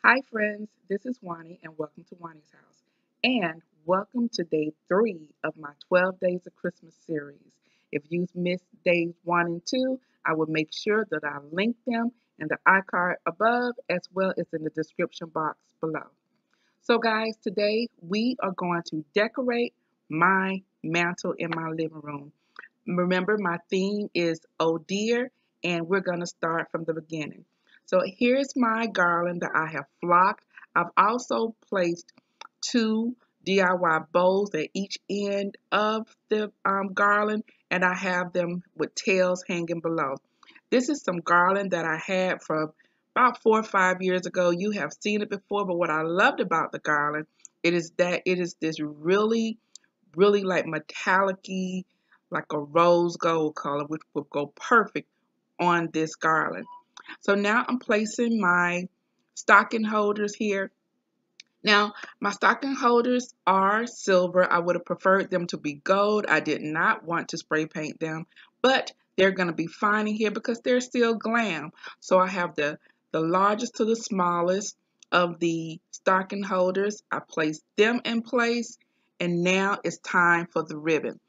Hi, friends. This is Juani, and welcome to Juani's house. And welcome to day 3 of my 12 Days of Christmas series. If you've missed days 1 and 2, I will make sure that I link them in the iCard above as well as in the description box below. So, guys, today we are going to decorate my mantle in my living room. Remember, my theme is Oh Dear, and we're going to start from the beginning. So here's my garland that I have flocked. I've also placed 2 DIY bows at each end of the garland, and I have them with tails hanging below. This is some garland that I had from about 4 or 5 years ago. You have seen it before, but what I loved about the garland, it is that it is this really like metallic-y, like a rose gold color, which will go perfect on this garland. So now I'm placing my stocking holders here. Now, my stocking holders are silver. I would have preferred them to be gold. I did not want to spray paint them, but they're going to be fine in here because they're still glam. So I have the largest to the smallest of the stocking holders. I placed them in place, and now it's time for the ribbon.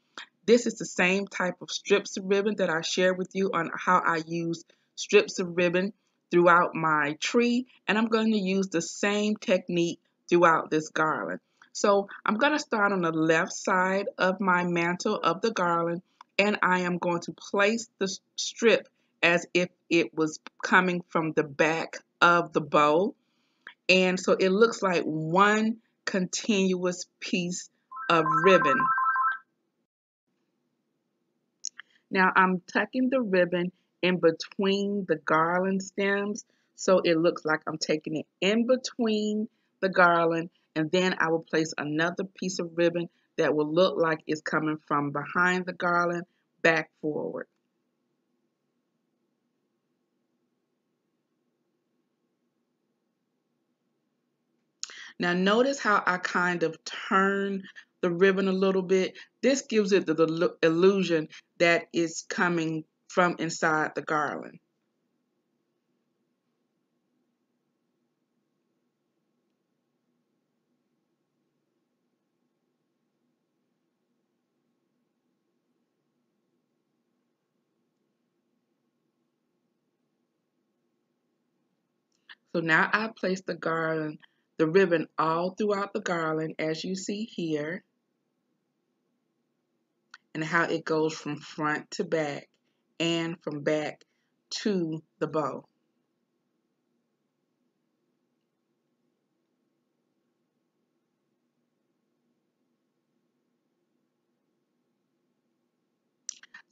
This is the same type of strips of ribbon that I shared with you on how I use strips of ribbon throughout my tree, and I'm going to use the same technique throughout this garland. So I'm going to start on the left side of my mantle of the garland, and I am going to place the strip as if it was coming from the back of the bow, and so it looks like one continuous piece of ribbon. Now I'm tucking the ribbon in between the garland stems, so it looks like I'm taking it in between the garland, and then I will place another piece of ribbon that will look like it's coming from behind the garland back forward. Now notice how I kind of turn the ribbon a little bit. This gives it the illusion that it's coming from inside the garland. So now I place the ribbon all throughout the garland as you see here, and how it goes from front to back and from back to the bow.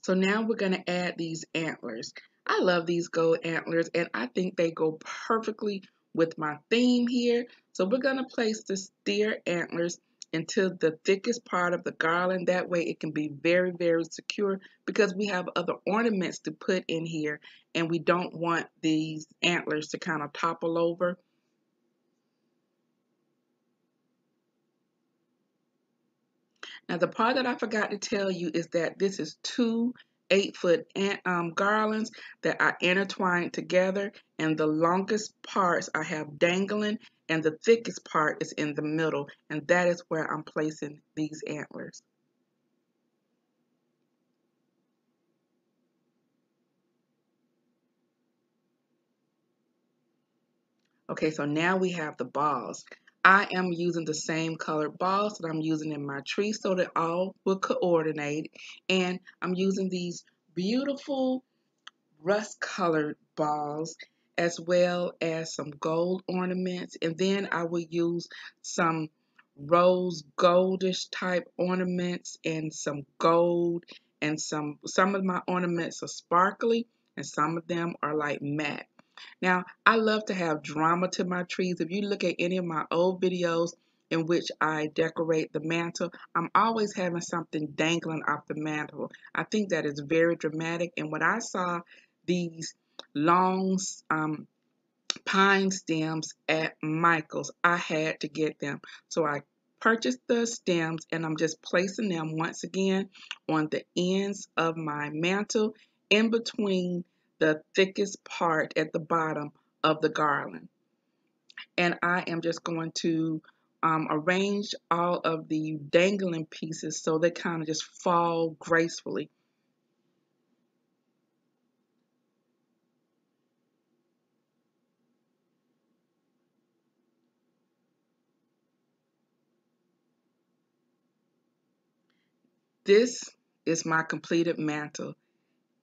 So now we're going to add these antlers. I love these gold antlers, and I think they go perfectly with my theme here. So we're going to place the steer antlers into the thickest part of the garland. That way it can be very secure because we have other ornaments to put in here, and we don't want these antlers to kind of topple over. Now, the part that I forgot to tell you is that this is 2 8-foot garlands that I intertwined together, and the longest parts I have dangling, and the thickest part is in the middle, and that is where I'm placing these antlers. Okay, so now we have the balls. I am using the same colored balls that I'm using in my tree so that all will coordinate, and I'm using these beautiful rust colored balls as well as some gold ornaments, and then I will use some rose goldish type ornaments and some gold, and some of my ornaments are sparkly and some of them are like matte. Now, I love to have drama to my trees. If you look at any of my old videos in which I decorate the mantle, I'm always having something dangling off the mantle. I think that is very dramatic. And when I saw these long pine stems at Michael's, I had to get them. So I purchased the stems, and I'm just placing them once again on the ends of my mantle in between the thickest part at the bottom of the garland. and I am just going to arrange all of the dangling pieces so they kind of just fall gracefully. This is my completed mantle.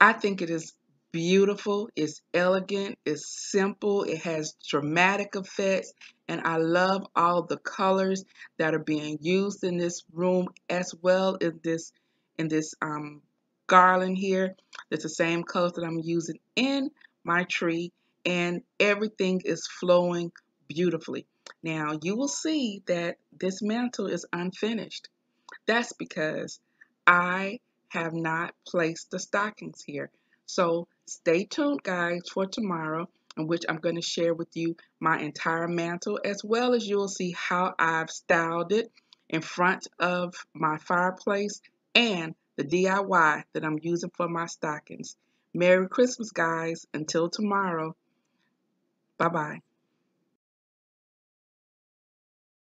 I think it is beautiful, it's elegant, it's simple, it has dramatic effects, and I love all the colors that are being used in this room as well in this garland here. It's the same colors that I'm using in my tree, and everything is flowing beautifully. Now you will see that this mantle is unfinished. That's because I have not placed the stockings here. So stay tuned, guys, for tomorrow, in which I'm going to share with you my entire mantle, as well as you'll see how I've styled it in front of my fireplace and the DIY that I'm using for my stockings. Merry Christmas, guys. Until tomorrow. Bye-bye.